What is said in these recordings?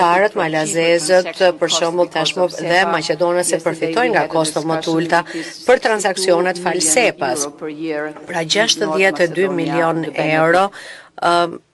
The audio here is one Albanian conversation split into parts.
Tarët malazezët, për shembull tashmë dhe maqedonëse përfitojnë nga kosto më të ulta për transaksionet falsepas. Pra 62 milion euro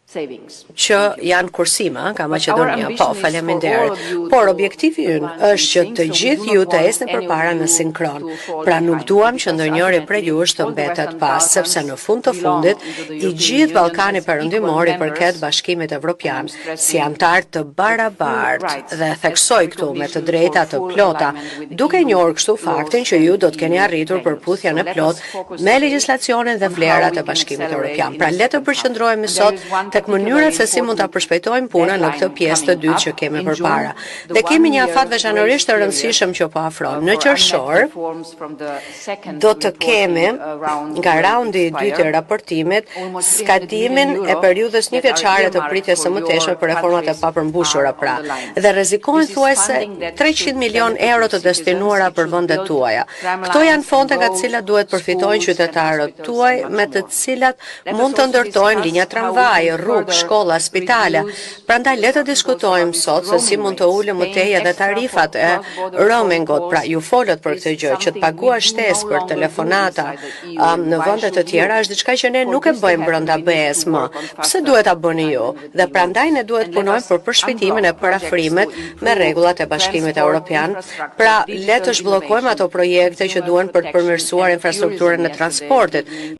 që janë kursime nga Maqedonia. Po, faleminderit. Por objektivi ynë është që të gjithë ju të esni përpara në sinkron. Pra nuk duam që ndonjëri prej jush të mbetet pas, sepse në fund të fundit i gjithë Ballkani Perëndimor i përket Bashkimit Evropian si antar të barabartë dhe theksoj këtu me të drejta të plota, duke njohur kështu faktin që ju do të keni arritur përputhjen e plotë me legjislacionin dhe vlerat e Bashkimit Evropian. Pra le të përqendrohemi sot tek mënyrat se si mund ta përshpejtojmë punën në këtë pjesë të dytë që kemi përpara. Dhe kemi një afat veçanërisht të rëndësishëm që po afron. Në qershor do të kemi nga raundi i dytë i raportimit skadimin e periudhës një vjeçare të pritjes së mëtejshme për reformat e papërmbushura pra. Dhe rrezikohen thuajse 300 milion euro të destinuara për vendet tuaja. Këto janë fonde nga të cilat duhet përfitojnë qytetarët tuaj, me të cilat mund të ndërtojnë linja tramvaj, rrugë, shkolla, spitale. Prandaj le të diskutojmë sot se si mund të ulëm më tej edhe tarifat e roamingut. Pra ju folët për këtë gjë që të paguash shtesë për telefonata në vende të tjera është diçka që ne nuk e bëjmë brenda BE-s më. Pse duhet ta bëni ju? Dhe prandaj ne duhet punojmë për përshpejtimin e parafrimet me rregullat e Bashkimit Evropian. Pra le të zhbllokojmë ato projekte që duhen për të përmirësuar infrastrukturën e transportit.